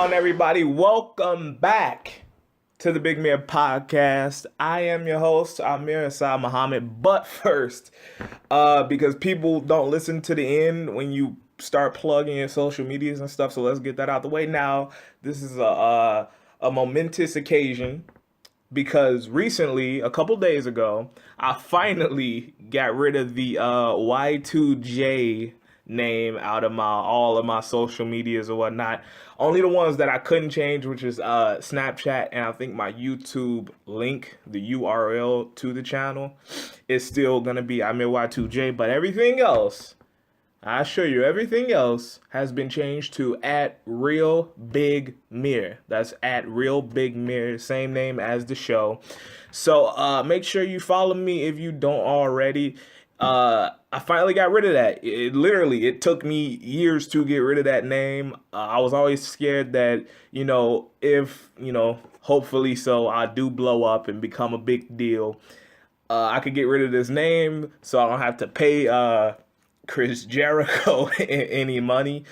on, everybody? Welcome back to the Big Meer podcast. I am your host, Meer Muhammad. But first, because people don't listen to the end when you start plugging your social medias and stuff, so let's get that out the way now. This is a momentous occasion because recently, a couple days ago, I finally got rid of the Y2J name out of all of my social medias or whatnot. Only the ones that I couldn't change, which is Snapchat, and I think my YouTube link, the URL to the channel, is still gonna be Amir Y2J. But everything else, I assure you, everything else has been changed to @RealBigMeer. That's @RealBigMeer, same name as the show. So make sure you follow me if you don't already. I finally got rid of that. It took me years to get rid of that name. I was always scared that, if, hopefully so, I do blow up and become a big deal. I could get rid of this name so I don't have to pay Chris Jericho any money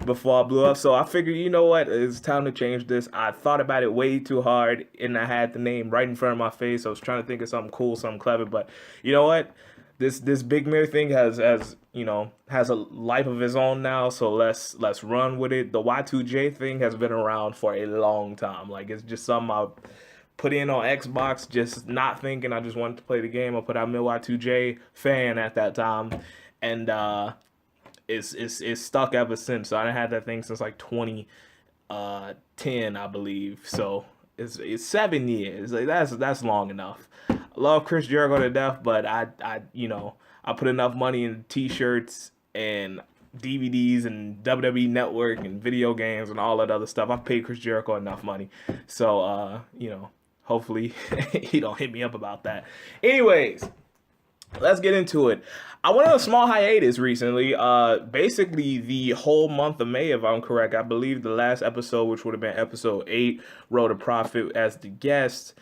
before I blew up. So I figured, you know what, it's time to change this. I thought about it way too hard, and I had the name right in front of my face. I was trying to think of something cool, something clever, but you know what? This Big Meer thing has a life of its own now, so let's run with it. The Y2J thing has been around for a long time. Like, it's just something I put in on Xbox, just not thinking I just wanted to play the game. I put out Y2J fan at that time, and it's stuck ever since. So I had that thing since like 2010, I believe. So it's 7 years. Like, that's long enough. I love Chris Jericho to death, but I put enough money in T-shirts and DVDs and WWE Network and video games and all that other stuff. I paid Chris Jericho enough money, so hopefully he don't hit me up about that. Anyways, let's get into it. I went on a small hiatus recently, basically the whole month of May, if I'm correct. I believe the last episode, which would have been episode 8, Road to Profit as the guest,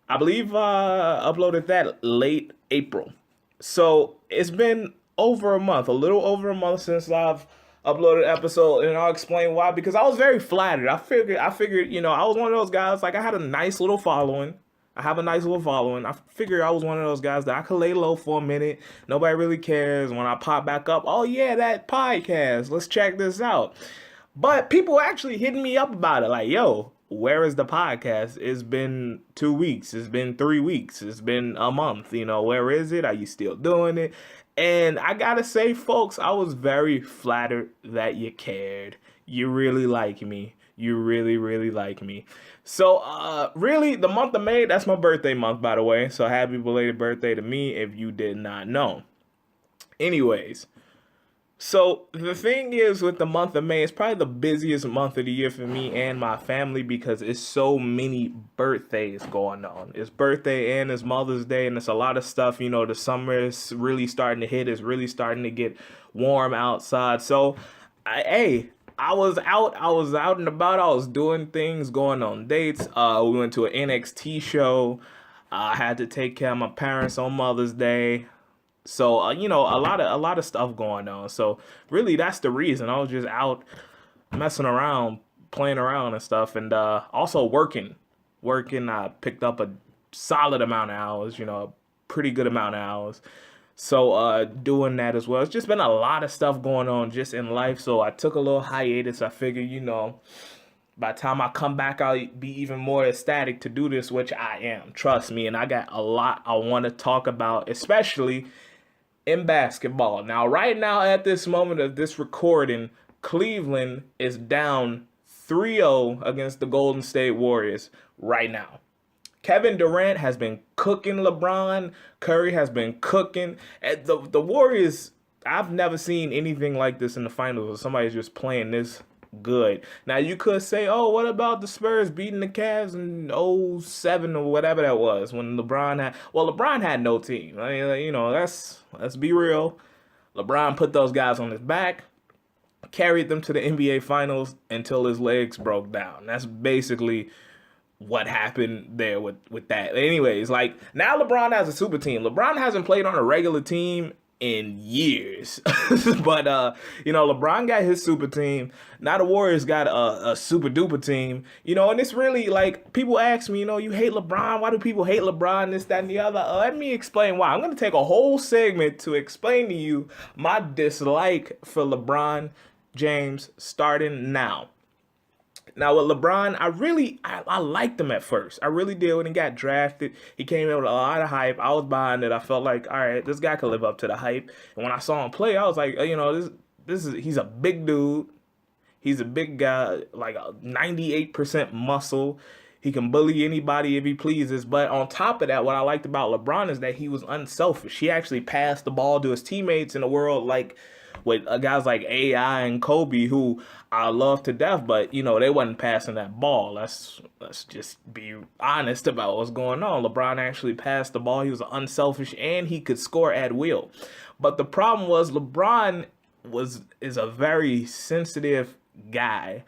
I believe uploaded that late April. So it's been over a month, a little over a month since I've uploaded an episode, and I'll explain why. Because I was very flattered. I figured, I was one of those guys, like, I had a nice little following. I have a nice little following. I figured I was one of those guys that I could lay low for a minute. Nobody really cares. When I pop back up, oh yeah, that podcast, let's check this out. But people actually hitting me up about it, like, yo, where is the podcast? It's been 2 weeks. It's been 3 weeks. It's been a month. Where is it? Are you still doing it? And I gotta say, folks, I was very flattered that you cared. You really like me. You really, really like me. So, really, the month of May, that's my birthday month, by the way. So happy belated birthday to me if you did not know. Anyways, so the thing is, with the month of May, it's probably the busiest month of the year for me and my family because it's so many birthdays going on. It's birthday and it's Mother's Day, and it's a lot of stuff. The summer is really starting to hit. It's really starting to get warm outside. So, I was out and about. I was doing things, going on dates. We went to an NXT show. I had to take care of my parents on Mother's Day. So, a lot of stuff going on. So really, that's the reason. I was just out messing around, playing around and stuff, and also working. I picked up a solid amount of hours, a pretty good amount of hours. So doing that as well. It's just been a lot of stuff going on just in life. So I took a little hiatus. I figured, by the time I come back, I'll be even more ecstatic to do this, which I am. Trust me. And I got a lot I want to talk about, especially in basketball. Now, right now, at this moment of this recording, Cleveland is down 3-0 against the Golden State Warriors right now. Kevin Durant has been cooking LeBron. Curry has been cooking. And the Warriors, I've never seen anything like this in the finals. Somebody's just playing this good. Now, you could say, oh, what about the Spurs beating the Cavs in 07 or whatever that was when LeBron had no team. Let's be real. LeBron put those guys on his back, carried them to the NBA Finals until his legs broke down. That's basically what happened there with that. Anyways, like, now LeBron has a super team. LeBron hasn't played on a regular team in years. But LeBron got his super team. Now the Warriors got a super duper team. And it's really like people ask me, you hate LeBron. Why do people hate LeBron? This, that, and the other. Let me explain why. I'm gonna take a whole segment to explain to you my dislike for LeBron James starting now. Now with LeBron, I liked him at first. I really did when he got drafted. He came in with a lot of hype. I was behind it. I felt like, all right, this guy could live up to the hype. And when I saw him play, I was like, he's a big dude. He's a big guy, like a 98% muscle. He can bully anybody if he pleases. But on top of that, what I liked about LeBron is that he was unselfish. He actually passed the ball to his teammates in the world, like with guys like AI and Kobe, who I love to death, but they wasn't passing that ball. Let's just be honest about what's going on. LeBron actually passed the ball. He was unselfish and he could score at will. But the problem was LeBron is a very sensitive guy.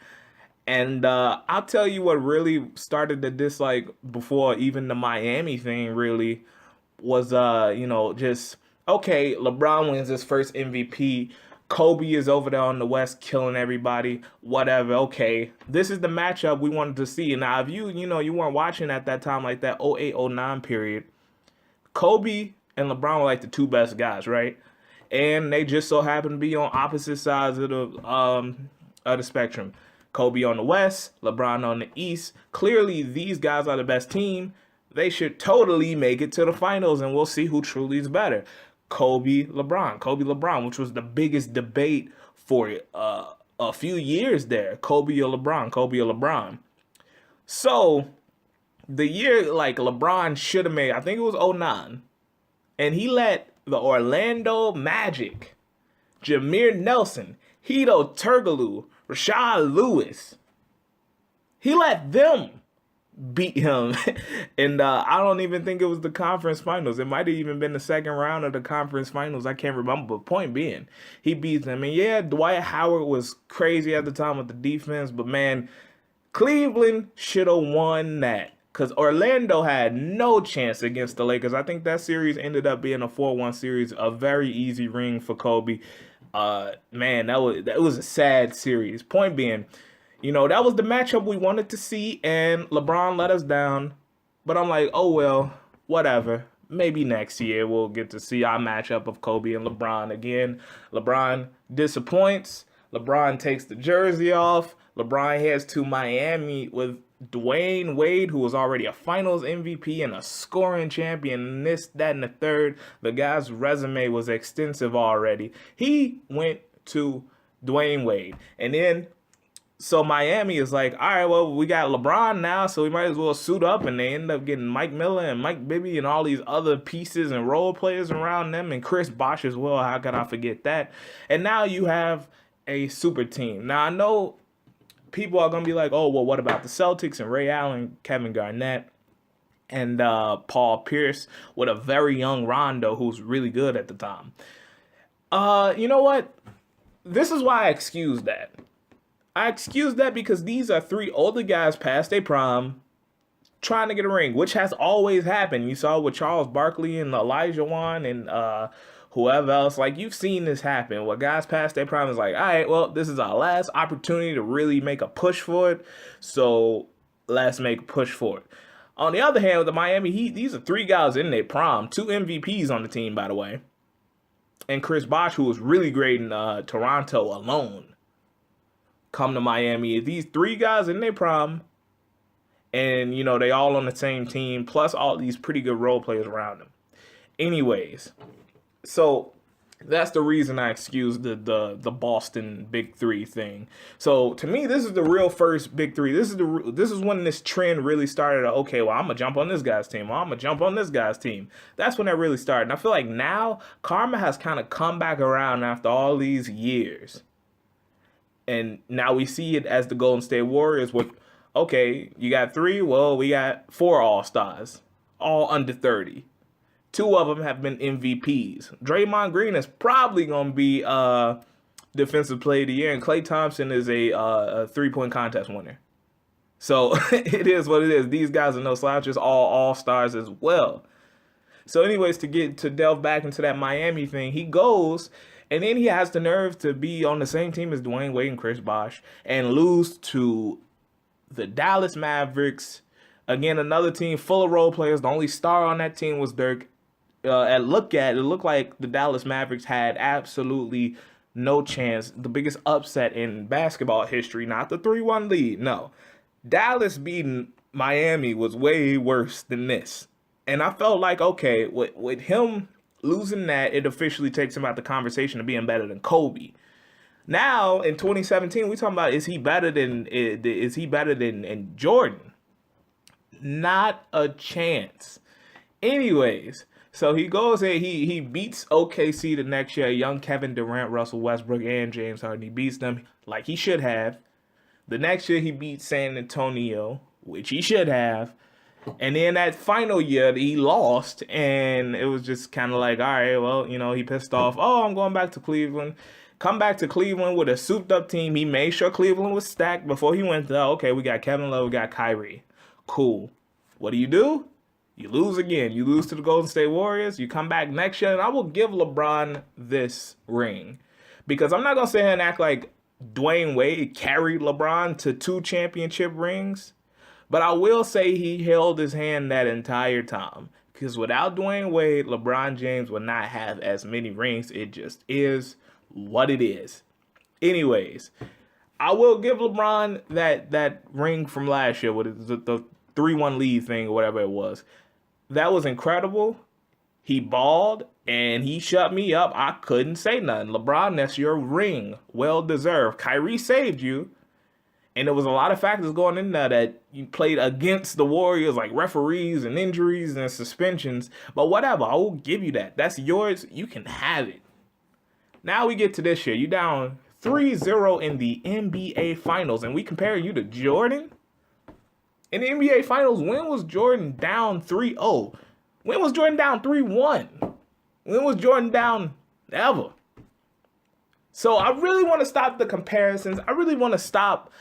And I'll tell you what really started the dislike before even the Miami thing really was just okay, LeBron wins his first MVP. Kobe is over there on the West killing everybody. Whatever. Okay. This is the matchup we wanted to see. Now, if you weren't watching at that time, like that 08-09 period, Kobe and LeBron were like the two best guys, right? And they just so happen to be on opposite sides of the spectrum. Kobe on the West, LeBron on the East. Clearly, these guys are the best team. They should totally make it to the finals, and we'll see who truly is better. Kobe, LeBron, which was the biggest debate for a few years there. Kobe or LeBron. So, the year, like, LeBron should have made, I think it was 09, and he let the Orlando Magic, Jameer Nelson, Hedo Turkoglu, Rashad Lewis, he let them beat him. And I don't even think it was the conference finals. It might have even been the second round of the conference finals. I can't remember. But point being, he beats them. And yeah, Dwight Howard was crazy at the time with the defense. But man, Cleveland should have won that. Because Orlando had no chance against the Lakers. I think that series ended up being a 4-1 series. A very easy ring for Kobe. Man, that was a sad series. Point being, that was the matchup we wanted to see, and LeBron let us down. But I'm like, oh, well, whatever. Maybe next year we'll get to see our matchup of Kobe and LeBron again. LeBron disappoints. LeBron takes the jersey off. LeBron heads to Miami with Dwayne Wade, who was already a finals MVP and a scoring champion, and this, that, and the third. The guy's resume was extensive already. He went to Dwayne Wade. And then so Miami is like, all right, well, we got LeBron now, so we might as well suit up. And they end up getting Mike Miller and Mike Bibby and all these other pieces and role players around them, and Chris Bosh as well. How could I forget that? And now you have a super team. Now, I know people are going to be like, oh, well, what about the Celtics and Ray Allen, Kevin Garnett, and Paul Pierce with a very young Rondo who's really good at the time? You know what? This is why I excuse that. I excuse that because these are three older guys past their prime trying to get a ring, which has always happened. You saw with Charles Barkley and Elijah Wan and whoever else. Like, you've seen this happen. Where guys past their prime is like, all right, well, this is our last opportunity to really make a push for it. So let's make a push for it. On the other hand, with the Miami Heat, these are three guys in their prime. 2 MVPs on the team, by the way. And Chris Bosh, who was really great in Toronto alone, come to Miami. These 3 guys in their prime, and, they all on the same team, plus all these pretty good role players around them. Anyways, so that's the reason I excuse the Boston Big Three thing. So to me, this is the real first Big Three. This is when this trend really started. Okay, well, I'm gonna jump on this guy's team. Well, I'm gonna jump on this guy's team. That's when that really started. And I feel like now karma has kind of come back around after all these years. And now we see it as the Golden State Warriors with, okay, you got 3, well, we got 4 All-Stars, all under 30. 2 of them have been MVPs. Draymond Green is probably going to be Defensive Player of the Year, and Klay Thompson is a three-point contest winner. So it is what it is. These guys are no slouches, all All-Stars as well. So, anyways, to delve back into that Miami thing, he goes and then he has the nerve to be on the same team as Dwayne Wade and Chris Bosh and lose to the Dallas Mavericks. Again, another team full of role players. The only star on that team was Dirk. It looked like the Dallas Mavericks had absolutely no chance. The biggest upset in basketball history, not the 3-1 lead. No. Dallas beating Miami was way worse than this. And I felt like, okay, with him losing that, it officially takes him out the conversation of being better than Kobe. Now, in 2017, we talking about is he better than Jordan? Not a chance. Anyways, so he goes and he beats OKC the next year. Young Kevin Durant, Russell Westbrook, and James Harden. He beats them like he should have. The next year he beats San Antonio, which he should have. And then that final year he lost, and it was just kind of like, all right, well, he pissed off. Oh, I'm going back to Cleveland. Come back to Cleveland with a souped-up team. He made sure Cleveland was stacked before he went there. Okay, we got Kevin Love, we got Kyrie. Cool. What do? You lose again. You lose to the Golden State Warriors. You come back next year, and I will give LeBron this ring. Because I'm not going to sit here and act like Dwayne Wade carried LeBron to 2 championship rings. But I will say he held his hand that entire time. Because without Dwayne Wade, LeBron James would not have as many rings. It just is what it is. Anyways, I will give LeBron that ring from last year with the 3-1 lead thing or whatever it was. That was incredible. He balled and he shut me up. I couldn't say nothing. LeBron, that's your ring. Well deserved. Kyrie saved you. And there was a lot of factors going in there that you played against the Warriors, like referees and injuries and suspensions. But whatever, I will give you that. That's yours. You can have it. Now we get to this year. You down 3-0 in the NBA Finals. And we compare you to Jordan? In the NBA Finals, when was Jordan down 3-0? When was Jordan down 3-1? When was Jordan down ever? So I really want to stop the comparisons. I really want to stop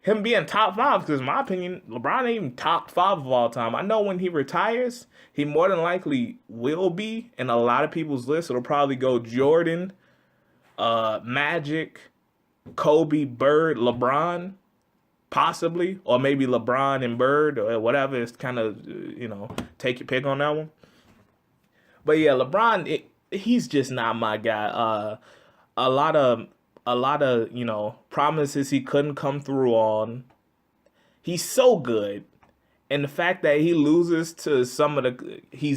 him being top 5, because in my opinion, LeBron ain't even top 5 of all time. I know when he retires, he more than likely will be. In a lot of people's lists, it'll probably go Jordan, Magic, Kobe, Bird, LeBron, possibly. Or maybe LeBron and Bird or whatever. It's kind of, take your pick on that one. But yeah, LeBron, he's just not my guy. A lot of promises he couldn't come through on. He's so good. And the fact that he's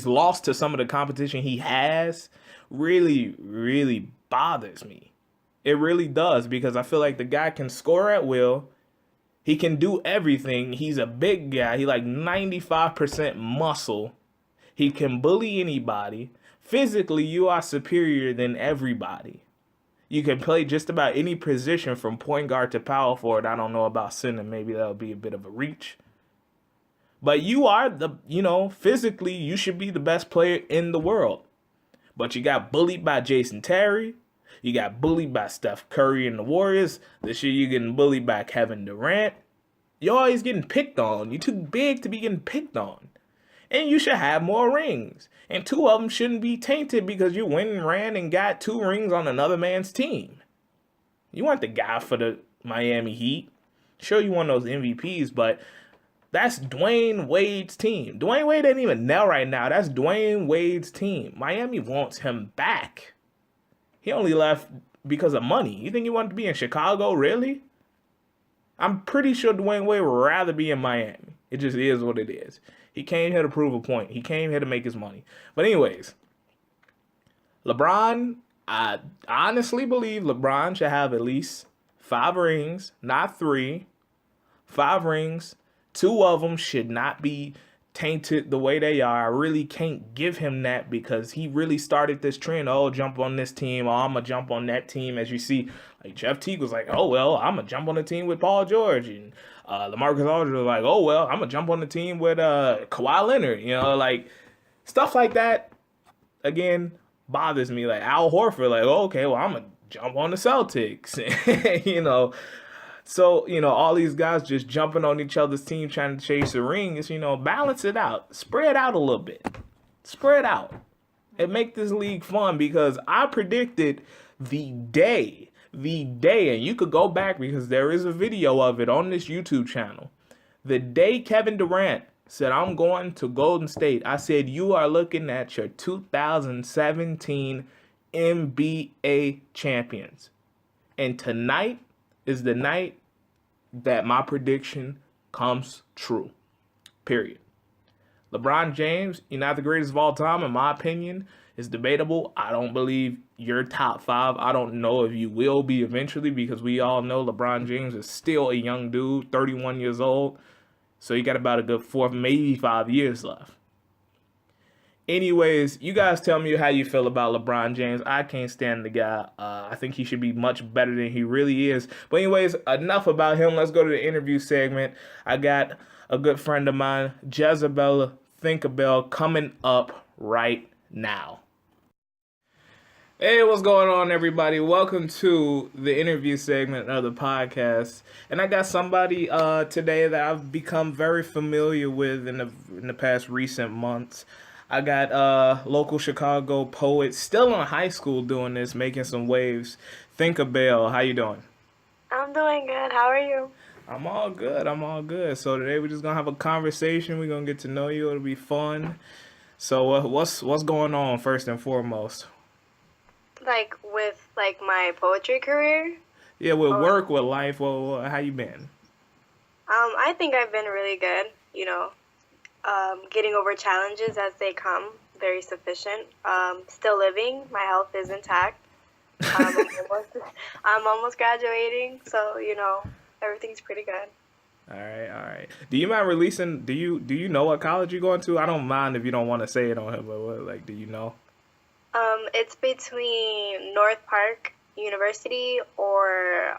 lost to some of the competition he has really, really bothers me. It really does, because I feel like the guy can score at will. He can do everything. He's a big guy. He like 95% muscle. He can bully anybody. Physically, you are superior than everybody. You can play just about any position from point guard to power forward. I don't know about center. Maybe that'll be a bit of a reach. But you are physically, you should be the best player in the world. But you got bullied by Jason Terry. You got bullied by Steph Curry and the Warriors. This year you're getting bullied by Kevin Durant. You're always getting picked on. You're too big to be getting picked on. And you should have more rings. And 2 of them shouldn't be tainted because you went and ran and got 2 rings on another man's team. You weren't the guy for the Miami Heat. Sure, you won those MVPs, but that's Dwayne Wade's team. Dwayne Wade ain't even there right now. That's Dwayne Wade's team. Miami wants him back. He only left because of money. You think he wanted to be in Chicago, really? I'm pretty sure Dwayne Wade would rather be in Miami. It just is what it is. He came here to prove a point. He came here to make his money. But anyways, LeBron, I honestly believe LeBron should have at least 5 rings, not 3. 5 rings. 2 of them should not be tainted the way they are. I really can't give him that because he really started this trend. Oh, jump on this team. Oh, I'm going to jump on that team. As you see, like Jeff Teague was like, oh, well, I'm going to jump on the team with Paul George. And LaMarcus Aldridge was like, oh, well, I'm going to jump on the team with Kawhi Leonard. Like stuff like that, again, bothers me. Like Al Horford, like, oh, okay, well, I'm going to jump on the Celtics. So, all these guys just jumping on each other's team trying to chase a ring is, balance it out. Spread out a little bit. Spread out and make this league fun, because I predicted and you could go back because there is a video of it on this YouTube channel. The day Kevin Durant said, I'm going to Golden State, I said, you are looking at your 2017 NBA champions. And tonight is the night that my prediction comes true. Period. LeBron James, you're not the greatest of all time, in my opinion. It's debatable. I don't believe you're top 5. I don't know if you will be eventually, because we all know LeBron James is still a young dude, 31 years old. So you got about a good 4, maybe 5 years left. Anyways, you guys tell me how you feel about LeBron James. I can't stand the guy. I think he should be much better than he really is. But anyways, enough about him. Let's go to the interview segment. I got a good friend of mine, Jezebel Thinkabell, coming up right now. Hey, what's going on, everybody? Welcome to the interview segment of the podcast. And I got somebody today that I've become very familiar with in the past recent months. I got local Chicago poet, still in high school doing this, making some waves. Thinkabell, how you doing? I'm doing good. How are you? I'm all good. So today we're just gonna have a conversation. We're gonna get to know you. It'll be fun. So what's going on first and foremost? Like with my poetry career? Yeah, with work, with life. Well, how you been? I think I've been really good. Getting over challenges as they come, very sufficient. Still living. My health is intact. I'm almost graduating, so everything's pretty good. All right. Do you mind releasing? Do you know what college you're going to? I don't mind if you don't want to say it on here, but do you know? It's between North Park University or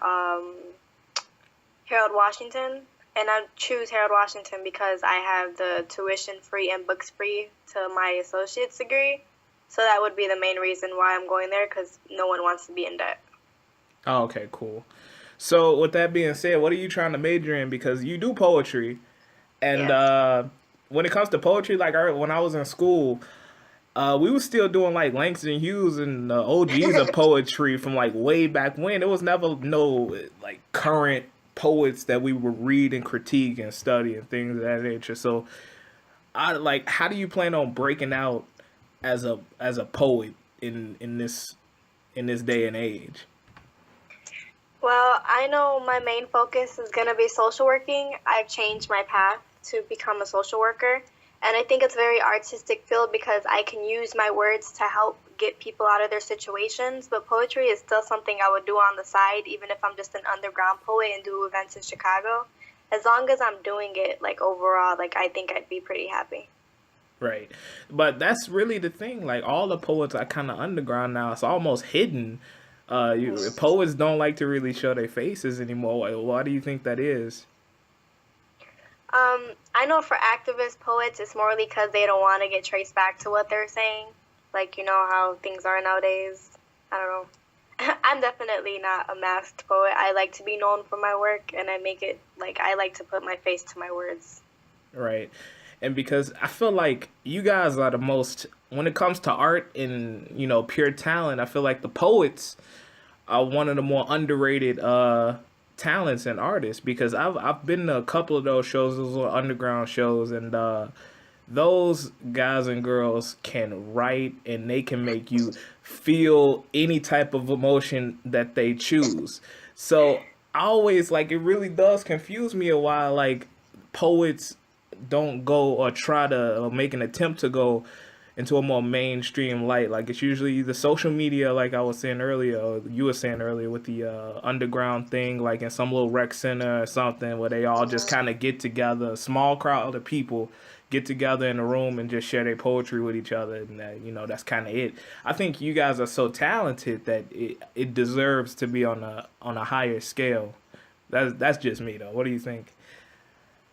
Harold Washington, and I choose Harold Washington because I have the tuition free and books free to my associate's degree. So that would be the main reason why I'm going there, because no one wants to be in debt. Oh, okay, cool. So with that being said, what are you trying to major in? Because you do poetry, and Yes. When it comes to poetry, like when I was in school, we were still doing like Langston Hughes and the OGs of poetry from like way back when. There was never no like current poets that we would read and critique and study and things of that nature. So, how do you plan on breaking out as a poet in this day and age? Well, I know my main focus is going to be social working. I've changed my path to become a social worker. And I think it's a very artistic field because I can use my words to help get people out of their situations. But poetry is still something I would do on the side, even if I'm just an underground poet and do events in Chicago. As long as I'm doing it, overall, I think I'd be pretty happy. Right. But that's really the thing. Like, all the poets are kind of underground now. It's almost hidden. Poets don't like to really show their faces anymore. Why do you think that is? I know for activist poets, it's more because they don't want to get traced back to what they're saying. How things are nowadays. I don't know. I'm definitely not a masked poet. I like to be known for my work, and I make it, I like to put my face to my words. Right. And because I feel like you guys are the most, when it comes to art and, pure talent, I feel like the poets are one of the more underrated talents and artists, because I've been to a couple of those shows, those little underground shows, and those guys and girls can write, and they can make you feel any type of emotion that they choose. So I always, it really does confuse me a while, poets don't go or try to or make an attempt to go into a more mainstream light. It's usually the social media, like I was saying earlier, or you were saying earlier, with the underground thing, in some little rec center or something, where they all just kind of get together, a small crowd of people get together in a room and just share their poetry with each other, and that's kind of it. I think you guys are so talented that it deserves to be on a higher scale. That's just me, though. What do you think?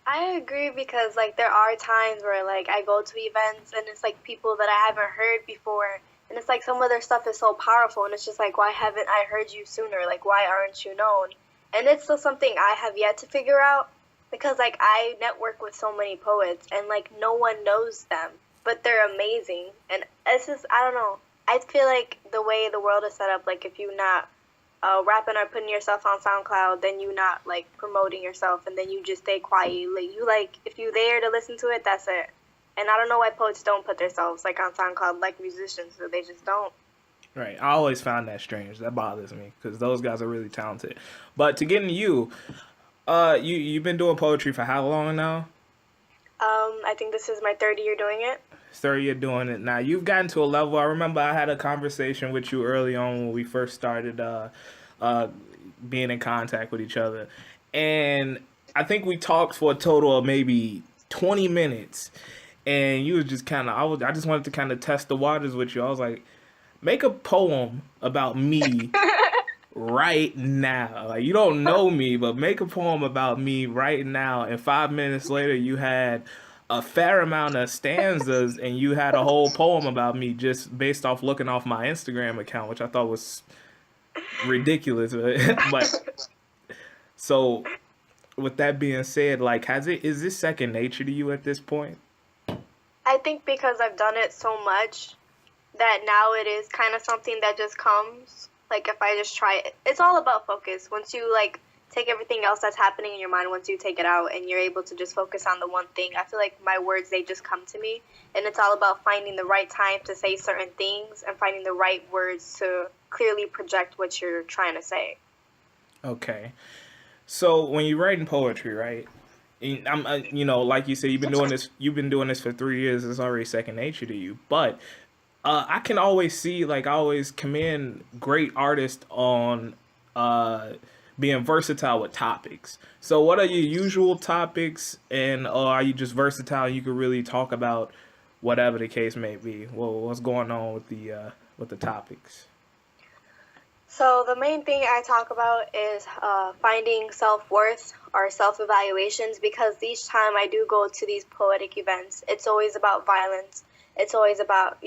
I agree because there are times where I go to events and it's people that I haven't heard before, and it's some of their stuff is so powerful, and it's just why haven't I heard you sooner? Why aren't you known? And it's still something I have yet to figure out, because I network with so many poets and no one knows them. but they're amazing. And it's just, I don't know. I feel like the way the world is set up, like if you're not rapping or putting yourself on SoundCloud, then you not like promoting yourself, and then you just stay quiet. Like if you there to listen to it, that's it. And I don't know why poets don't put themselves like on SoundCloud like musicians, so they just don't. Right. I always found that strange. That bothers me because those guys are really talented. But to get into you, you've been doing poetry for how long now? I think this is my third year doing it. Third year doing it now. You've gotten to a level. I remember I had a conversation with you early on when we first started being in contact with each other, and I think we talked for a total of maybe 20 minutes. And you was just kind of, I just wanted to kind of test the waters with you. I was like, make a poem about me right now. Like, you don't know me, but make a poem about me right now. And 5 minutes later, you had a fair amount of stanzas, and you had a whole poem about me just based off looking off my Instagram account, which I thought was ridiculous. But so, with that being said, like, is this second nature to you at this point? I think because I've done it so much that now it is kind of something that just comes. Like if I just try it, it's all about focus. Once you like take everything else that's happening in your mind, once you take it out and you're able to just focus on the one thing, I feel like my words, they just come to me. And it's all about finding the right time to say certain things and finding the right words to clearly project what you're trying to say. Okay. So when you're writing poetry, right? I'm, like you said, you've been doing this. You've been doing this for 3 years. It's already second nature to you. But I can always see, like, I always commend great artists on being versatile with topics. So, what are your usual topics, and are you just versatile? You can really talk about whatever the case may be. Well, what's going on with the topics? So the main thing I talk about is finding self-worth or self-evaluations, because each time I do go to these poetic events, it's always about violence. It's always about,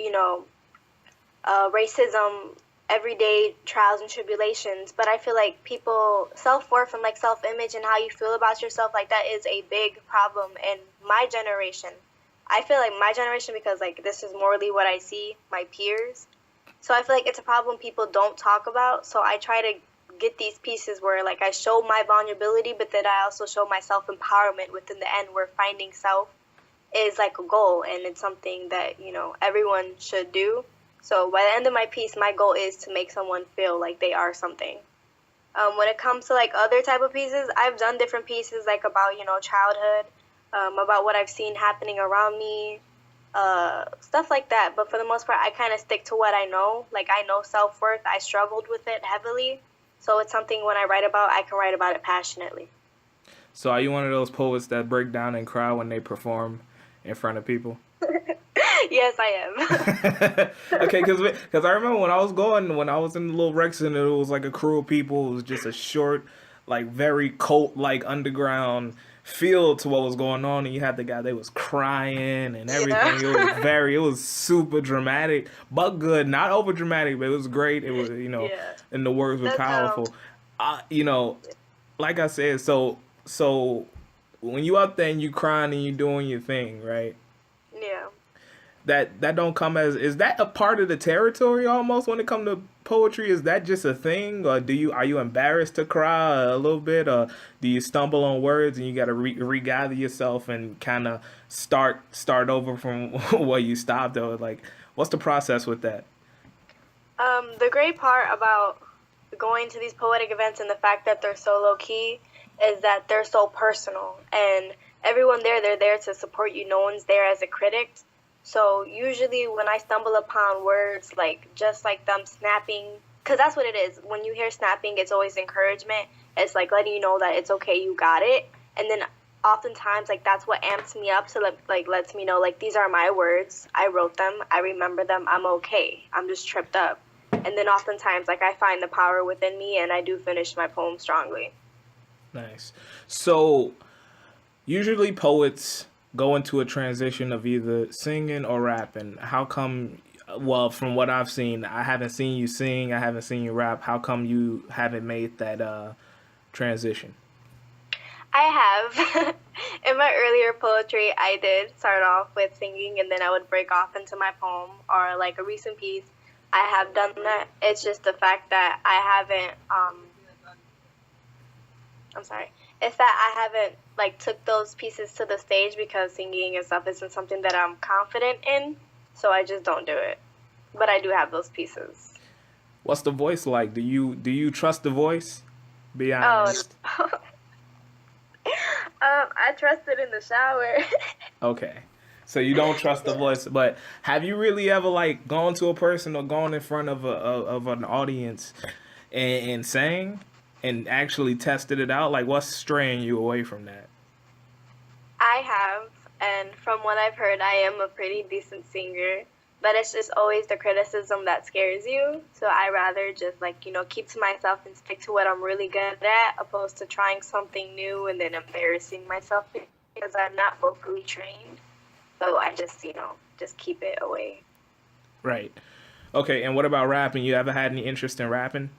racism, everyday trials and tribulations. But I feel like people, self-worth and like self-image and how you feel about yourself, like that is a big problem in my generation. I feel like my generation, because like this is morally what I see, my peers. So I feel like it's a problem people don't talk about. So I try to get these pieces where like I show my vulnerability, but then I also show my self-empowerment within the end, where finding self is like a goal, and it's something that, everyone should do. So by the end of my piece, my goal is to make someone feel like they are something. When it comes to like other type of pieces, I've done different pieces like about, childhood, about what I've seen happening around me, stuff like that. But for the most part, I kind of stick to what I know. Like I know self-worth. I struggled with it heavily. So it's something when I write about, I can write about it passionately. So are you one of those poets that break down and cry when they perform in front of people? Yes, I am. Okay, because I remember when I was in the little Rex, and it was like a crew of people. It was just a short, like very cult-like underground feel to what was going on, and you had the guy that was crying and everything. Yeah. It was super dramatic, but good, not over dramatic, but it was great. It was, yeah. And the words were powerful. Like I said, so when you out there and you crying and you doing your thing, right? Yeah. That don't come as, is that a part of the territory almost when it comes to poetry? Is that just a thing, or are you embarrassed to cry a little bit, or do you stumble on words and you got to regather yourself and kind of start over from where you stopped? Or like, what's the process with that? The great part about going to these poetic events and the fact that they're so low key is that they're so personal, and everyone there, they're there to support you. No one's there as a critic. So usually when I stumble upon words like just like them snapping, because that's what it is. When you hear snapping, it's always encouragement. It's like letting you know that it's okay, you got it. And then oftentimes like that's what amps me up to like lets me know like these are my words. I wrote them. I remember them. I'm okay. I'm just tripped up. And then oftentimes like I find the power within me, and I do finish my poem strongly. Nice. So usually poets go into a transition of either singing or rapping. How come, well, from what I've seen, I haven't seen you sing, I haven't seen you rap. How come you haven't made that transition? I have. In my earlier poetry, I did start off with singing, and then I would break off into my poem or like a recent piece. I have done that. It's just the fact that I haven't. I'm sorry. It's that I haven't like took those pieces to the stage because singing and stuff isn't something that I'm confident in. So I just don't do it. But I do have those pieces. What's the voice like? Do you trust the voice? Be Oh, honest. I trust it in the shower. Okay. So you don't trust the voice, but have you really ever like gone to a person or gone in front of an audience and sang and actually tested it out? Like, what's straying you away from that? I have, and from what I've heard, I am a pretty decent singer. But it's just always the criticism that scares you. So I rather just like, keep to myself and stick to what I'm really good at, opposed to trying something new and then embarrassing myself because I'm not vocally trained. So I just keep it away. Right. Okay, and what about rapping? You ever had any interest in rapping?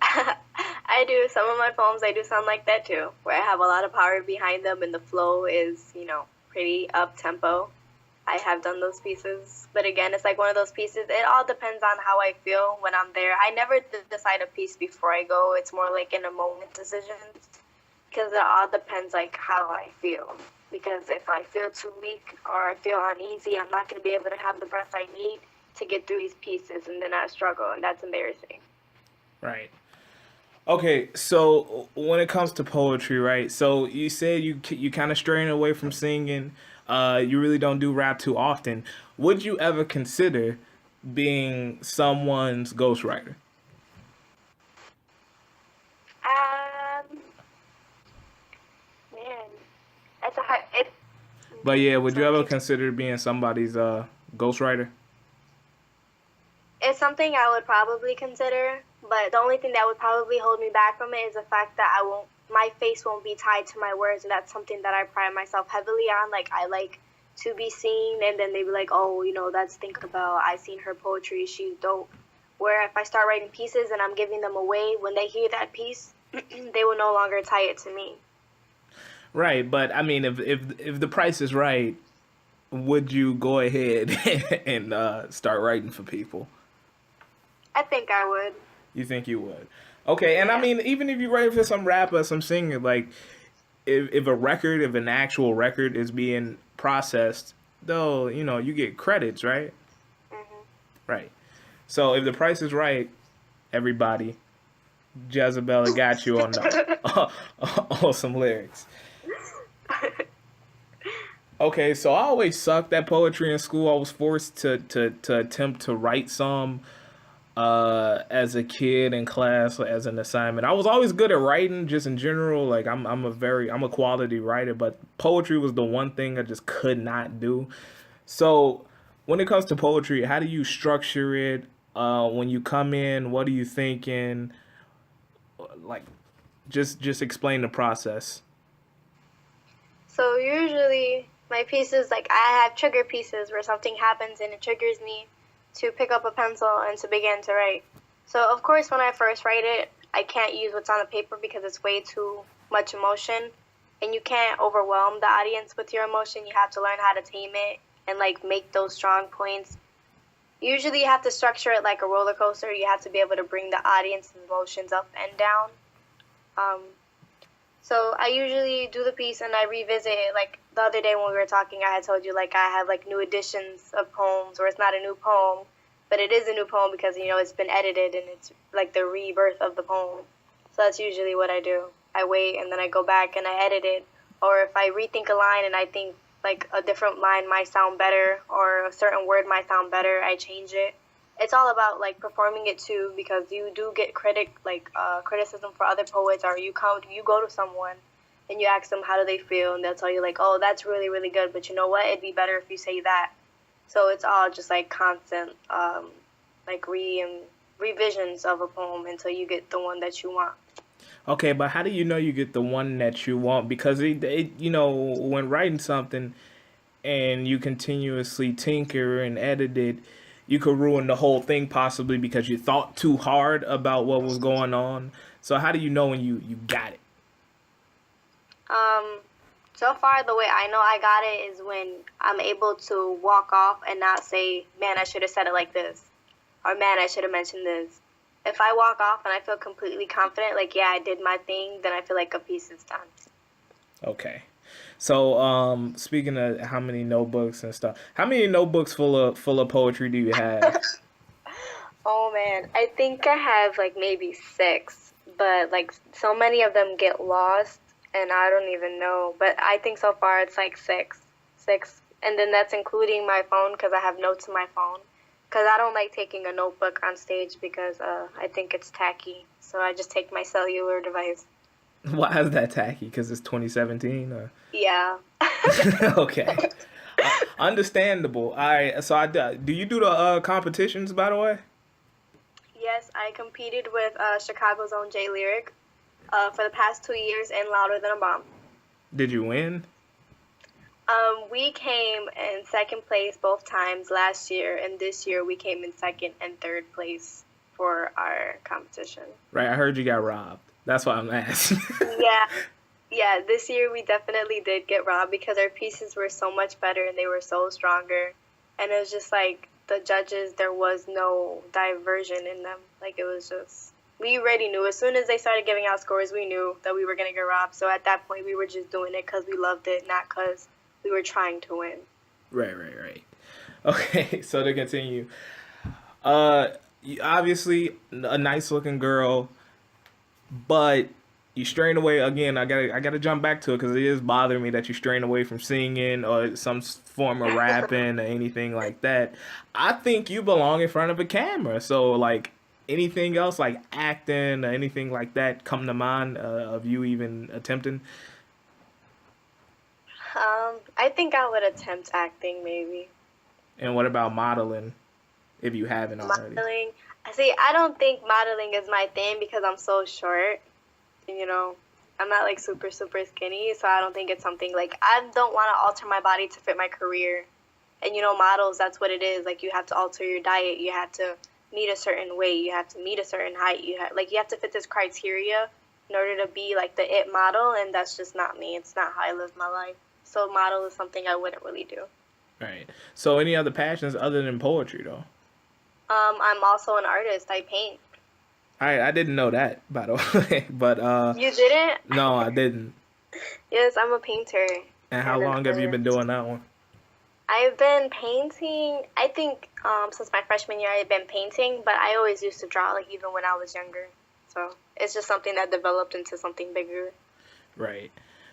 I do. Some of my poems, I do sound like that too, where I have a lot of power behind them and the flow is, pretty up tempo. I have done those pieces, but again, it's like one of those pieces. It all depends on how I feel when I'm there. I never decide a piece before I go. It's more like in a moment decisions because it all depends like how I feel. Because if I feel too weak or I feel uneasy, I'm not going to be able to have the breath I need to get through these pieces, and then I struggle, and that's embarrassing. Right. Okay, so when it comes to poetry, right? So you said you kind of straying away from singing. You really don't do rap too often. Would you ever consider being someone's ghostwriter? Um, man, it's a hard. But yeah, would you So ever consider being somebody's ghostwriter? it's something I would probably consider, but the only thing that would probably hold me back from it is the fact that my face won't be tied to my words, and that's something that I pride myself heavily on. Like, I like to be seen, and then they be like, oh, that's Think About, I seen her poetry, she's dope. Where if I start writing pieces and I'm giving them away, when they hear that piece, they will no longer tie it to me. Right, but I mean, if the price is right, would you go ahead and start writing for people? I think I would. You think you would? Okay, and I Yeah. mean, even if you write for some rapper, some singer, like if an actual record is being processed, though, you get credits, right? Hmm. Right. So if the price is right, everybody, Jezebel got you on the on some lyrics. Okay, so I always sucked at poetry in school. I was forced to attempt to write some as a kid in class as an assignment. I was always good at writing just in general. Like I'm a quality writer, but poetry was the one thing I just could not do. So when it comes to poetry, how do you structure it? When you come in, what are you thinking? Like just explain the process. So usually my pieces, like I have trigger pieces where something happens and it triggers me to pick up a pencil and to begin to write. So of course when I first write it, I can't use what's on the paper because it's way too much emotion, and you can't overwhelm the audience with your emotion. You have to learn how to tame it and like make those strong points. Usually you have to structure it like a roller coaster. You have to be able to bring the audience's emotions up and down. Um, So I usually do the piece and I revisit it. Like the other day when we were talking, I had told you like I have like new editions of poems, or it's not a new poem, but it is a new poem because it's been edited and it's like the rebirth of the poem. So that's usually what I do. I wait and then I go back and I edit it. Or if I rethink a line and I think like a different line might sound better or a certain word might sound better, I change it. It's all about like performing it too, because you do get criticism for other poets, or you go to someone and you ask them how do they feel, and they'll tell you like, oh, that's really really good, but you know what, it'd be better if you say that. So it's all just like constant like revisions of a poem until you get the one that you want. Okay, but how do you know you get the one that you want? Because when writing something and you continuously tinker and edit it, you could ruin the whole thing possibly because you thought too hard about what was going on. So how do you know when you got it? um So far, the way I know I got it is when I'm able to walk off and not say, man, I should have said it like this, or man, I should have mentioned this. If I walk off and I feel completely confident, like, yeah, I did my thing, then I feel like a piece is done. Okay. So, speaking of how many notebooks and stuff, how many notebooks full of poetry do you have? Oh man, I think I have like maybe six, but like so many of them get lost and I don't even know. But I think so far it's like six. Six. And then that's including my phone because I have notes in my phone. Because I don't like taking a notebook on stage because I think it's tacky. So I just take my cellular device. Why is that tacky? Because it's 2017? Or? Yeah. Okay. Understandable. All right. So, do you do the competitions, by the way? Yes, I competed with Chicago's own J Lyric for the past 2 years in Louder Than a Bomb. Did you win? We came in second place both times last year, and this year we came in second and third place for our competition. Right. I heard you got robbed. That's why I'm asking. Yeah, yeah, this year we definitely did get robbed because our pieces were so much better and they were so stronger. And it was just like the judges, there was no diversion in them. Like it was just, we already knew. As soon as they started giving out scores, we knew that we were going to get robbed. So at that point, we were just doing it because we loved it, not because we were trying to win. Right. Okay, so to continue, obviously a nice looking girl, but you strain away again. I gotta jump back to it because it is bothering me that you strain away from singing or some form of rapping or anything like that. I think you belong in front of a camera. So like anything else like acting or anything like that come to mind of you even attempting? I think I would attempt acting maybe. And what about modeling if you haven't already? Modeling. See, I don't think modeling is my thing because I'm so short. You know, I'm not like super, super skinny, so I don't think it's something like I don't want to alter my body to fit my career. And you know, models, that's what it is. Like you have to alter your diet, you have to meet a certain weight, you have to meet a certain height, you have to fit this criteria in order to be like the it model, and that's just not me. It's not how I live my life. So model is something I wouldn't really do. Right. So any other passions other than poetry though? I'm also an artist. I paint. I didn't know that, by the way. But You didn't? no, I didn't. Yes, I'm a painter. And how And an long have you been artist. doing that one? I've been painting, I think since my freshman year I've been painting, but I always used to draw, like even when I was younger. So it's just something that developed into something bigger. Right.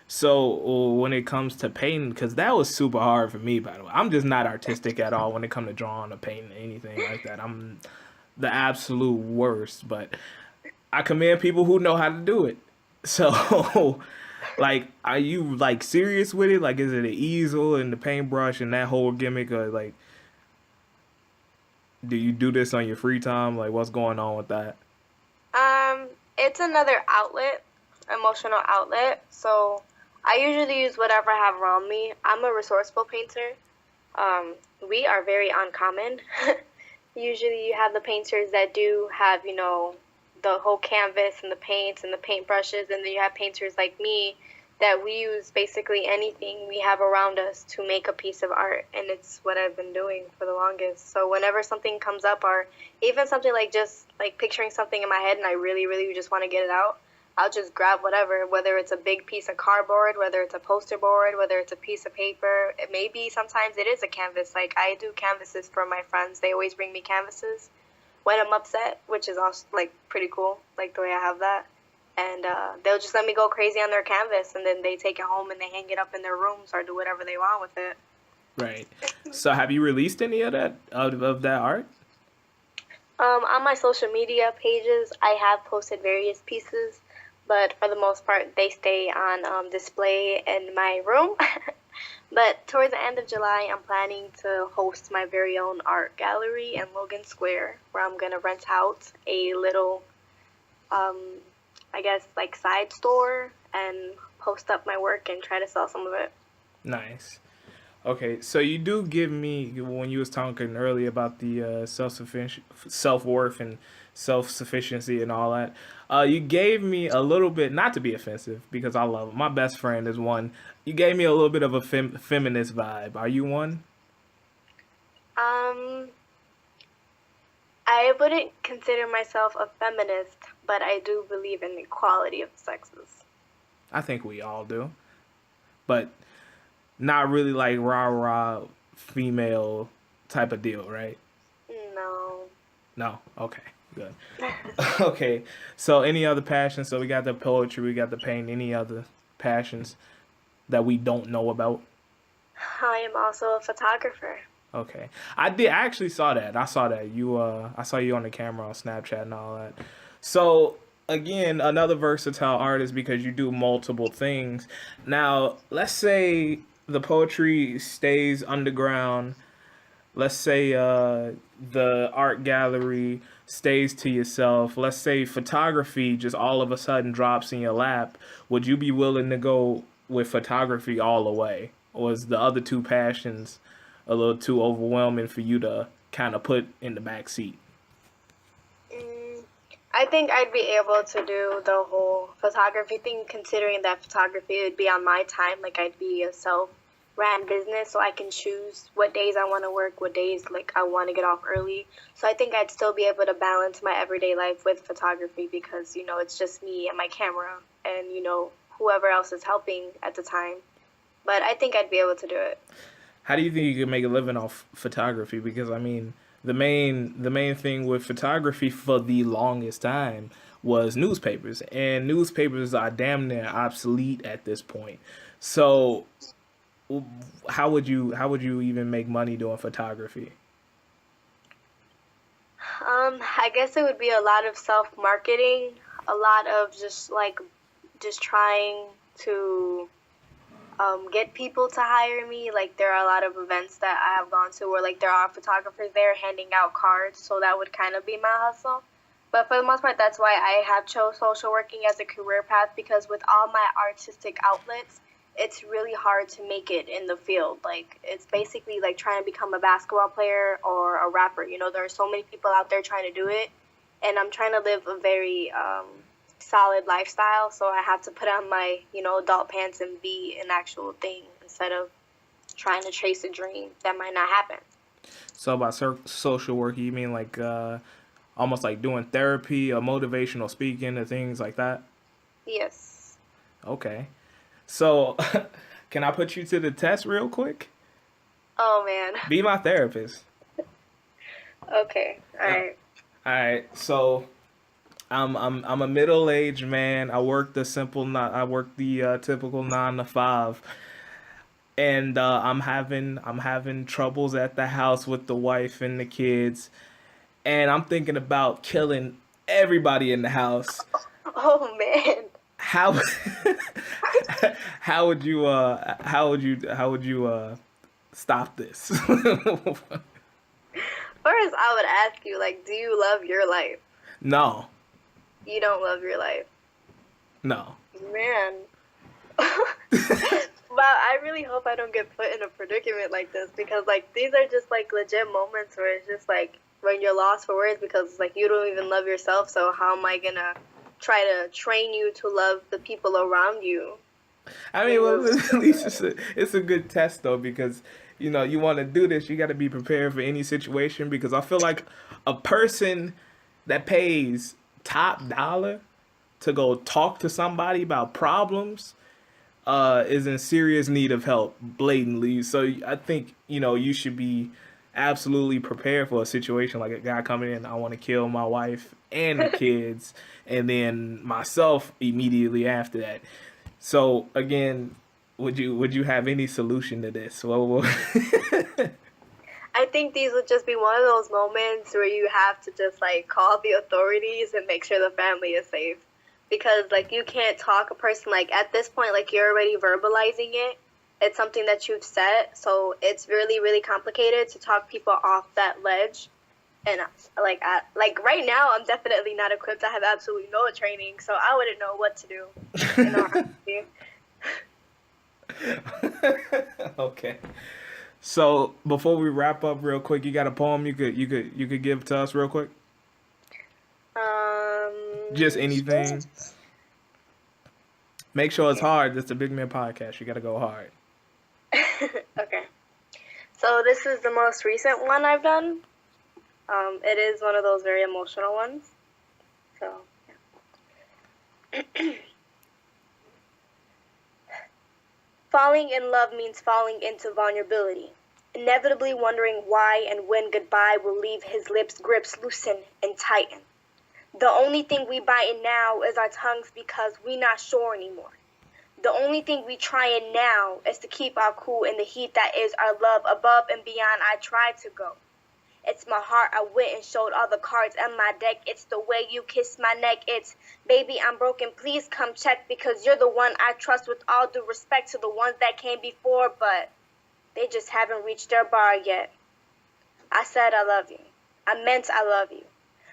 So when it comes to painting, because that was super hard for me, by the way. I'm just not artistic at all when it comes to drawing or painting or anything like that. I'm the absolute worst, but I commend people who know how to do it. So, like, are you like serious with it? Like, is it an easel and the paintbrush and that whole gimmick, or like, do you do this on your free time? Like, what's going on with that? It's another outlet, emotional outlet. So I usually use whatever I have around me. I'm a resourceful painter. We are very uncommon. Usually you have the painters that do have, you know, the whole canvas and the paints and the paintbrushes, and then you have painters like me that we use basically anything we have around us to make a piece of art, and it's what I've been doing for the longest. So whenever something comes up, or even something like just like picturing something in my head and I really, really just want to get it out, I'll just grab whatever, whether it's a big piece of cardboard, whether it's a poster board, whether it's a piece of paper. It maybe sometimes it is a canvas. Like I do canvases for my friends. They always bring me canvases when I'm upset, which is also like pretty cool, like the way I have that. And they'll just let me go crazy on their canvas, and then they take it home and they hang it up in their rooms or do whatever they want with it. Right. So, have you released any of that of that art? On my social media pages, I have posted various pieces, but for the most part, they stay on display in my room. But towards the end of July, I'm planning to host my very own art gallery in Logan Square, where I'm gonna rent out a little, I guess, like side store and post up my work and try to sell some of it. Nice. Okay, so you do give me when you was talking earlier about the self worth and self-sufficiency and all that. You gave me a little bit, not to be offensive, because I love it. My best friend is one. You gave me a little bit of a feminist vibe. Are you one? Um, I wouldn't consider myself a feminist, but I do believe in equality of the sexes. I think we all do, but not really like rah rah female type of deal, right? No. No. Okay. Good. Okay. So any other passions? So we got the poetry, we got the painting. Any other passions that we don't know about? I am also a photographer. Okay. I actually saw that. I saw that. I saw you on the camera on Snapchat and all that. So again, another versatile artist because you do multiple things. Now, let's say the poetry stays underground. Let's say the art gallery stays to yourself. Let's say photography just all of a sudden drops in your lap. Would you be willing to go with photography all the way? Or is the other two passions a little too overwhelming for you to kind of put in the back seat? Mm, I think I'd be able to do the whole photography thing, considering that photography would be on my time. Like, I'd be a self-ran business, so I can choose what days I want to work, what days, like, I want to get off early. So I think I'd still be able to balance my everyday life with photography because, it's just me and my camera and, whoever else is helping at the time. But I think I'd be able to do it. How do you think you can make a living off photography? Because I mean, the main thing with photography for the longest time was newspapers, and newspapers are damn near obsolete at this point. So, how would you even make money doing photography? I guess it would be a lot of self-marketing, a lot of just trying to get people to hire me. Like, there are a lot of events that I have gone to where, like, there are photographers there handing out cards, so that would kind of be my hustle. But for the most part, that's why I have chose social working as a career path, because with all my artistic outlets, it's really hard to make it in the field. Like, it's basically like trying to become a basketball player or a rapper. There are so many people out there trying to do it, and I'm trying to live a very solid lifestyle, so I have to put on my adult pants and be an actual thing instead of trying to chase a dream that might not happen. So about social work, you mean like almost like doing therapy or motivational speaking or things like that? Yes. Okay. So, can I put you to the test real quick? Oh man. Be my therapist. Okay. All Uh, right. all right. So, I'm a middle aged man. I work the simple. I work the typical 9 to 5, and I'm having troubles at the house with the wife and the kids, and I'm thinking about killing everybody in the house. Oh man. How how would you stop this? First, I would ask you, like, do you love your life? No, You don't love your life, no. man. Wow, I really hope I don't get put in a predicament like this, because like these are just like legit moments where it's just like when you're lost for words, because like you don't even love yourself, so how am I gonna try to train you to love the people around you? I When mean, well, you're at least it's a good test though because you want to do this. You got to be prepared for any situation because I feel like a person that pays top dollar to go talk to somebody about problems is in serious need of help blatantly. So I think you should be absolutely prepared for a situation like a guy coming in. I want to kill my wife and the kids, and then myself immediately after that. So again, would you have any solution to this? Well, I think these would just be one of those moments where you have to just like call the authorities and make sure the family is safe. Because like you can't talk a person, like at this point, like you're already verbalizing it. It's something that you've said, so it's really, really complicated to talk people off that ledge. And like right now, I'm definitely not equipped. I have absolutely no training, so I wouldn't know what to do. In all honesty. okay. So before we wrap up real quick, you got a poem you could give to us real quick? Just anything. Make sure it's hard. It's a Big Man podcast. You got to go hard. Okay. So this is the most recent one I've done. It is one of those very emotional ones. So, yeah. Falling in love means falling into vulnerability, inevitably wondering why and when goodbye will leave his lips' grips loosen and tighten. The only thing we biting now is our tongues because we not sure anymore. The only thing we trying now is to keep our cool in the heat that is our love above and beyond I tried to go. It's my heart I went and showed all the cards in my deck. It's the way you kiss my neck. It's, baby, I'm broken. Please come check because you're the one I trust with all due respect to the ones that came before, but they just haven't reached their bar yet. I said I love you. I meant I love you.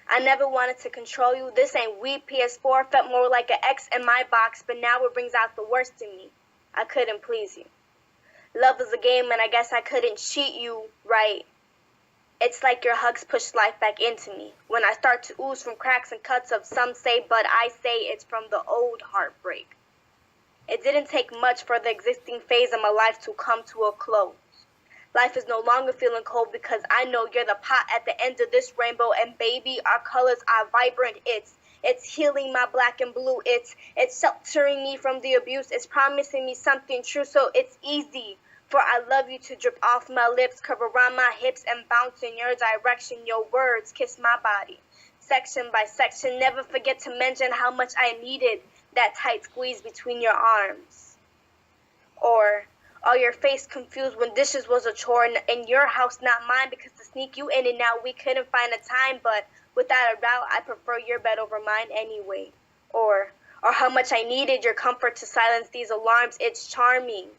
I never wanted to control you. This ain't Wii PS4. Felt more like an X in my box, but now it brings out the worst in me. I couldn't please you. Love is a game, and I guess I couldn't cheat you right. It's like your hugs push life back into me. When I start to ooze from cracks and cuts of some say, but I say it's from the old heartbreak. It didn't take much for the existing phase of my life to come to a close. Life is no longer feeling cold because I know you're the pot at the end of this rainbow, and baby, our colors are vibrant. It's healing my black and blue. It's sheltering me from the abuse. It's promising me something true, so it's easy for I love you to drip off my lips, curve around my hips, and bounce in your direction. Your words kiss my body, section by section. Never forget to mention how much I needed that tight squeeze between your arms. Or your face confused when dishes was a chore in your house, not mine, because to sneak you in and out we couldn't find a time, but without a doubt I prefer your bed over mine anyway. Or how much I needed your comfort to silence these alarms. It's charming.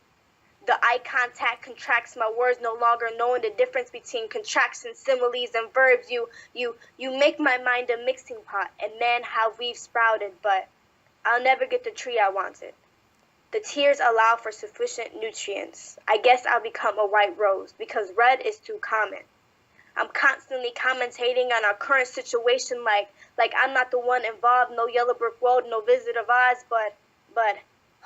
The eye contact contracts my words, no longer knowing the difference between contractions, similes, and verbs. You make my mind a mixing pot, and man, how we've sprouted, but I'll never get the tree I wanted. The tears allow for sufficient nutrients. I guess I'll become a white rose, because red is too common. I'm constantly commentating on our current situation like I'm not the one involved, no yellow brick road, no Visit of Oz, but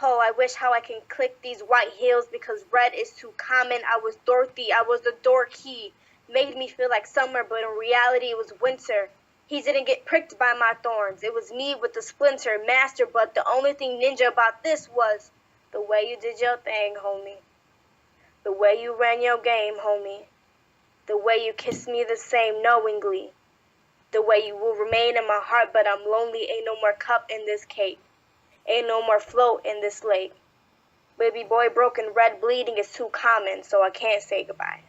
oh, I wish how I can click these white heels because red is too common. I was Dorothy, I was the door key. Made me feel like summer, but in reality it was winter. He didn't get pricked by my thorns. It was me with the splinter, master, but the only thing ninja about this was the way you did your thing, homie. The way you ran your game, homie. The way you kissed me the same knowingly. The way you will remain in my heart, but I'm lonely. Ain't no more cup in this cake. Ain't no more float in this lake. Baby boy, broken red bleeding is too common, so I can't say goodbye.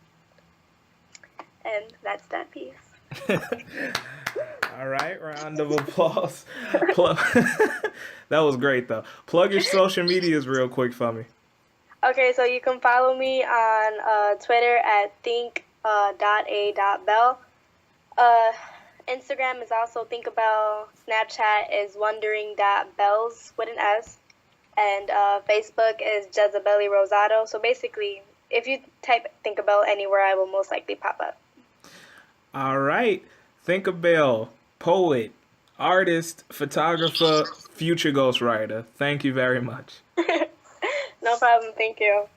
And that's that piece. All right, round of applause. That was great, though. Plug your social medias real quick for me. Okay, so you can follow me on Twitter at think.a.bell. Instagram is also thinkabell. Snapchat is wondering.bells with an S. And Facebook is Jezebeli Rosado. So basically, if you type Thinkabell anywhere, I will most likely pop up. All right. Thinkabell, poet, artist, photographer, future ghostwriter. Thank you very much. No problem. Thank you.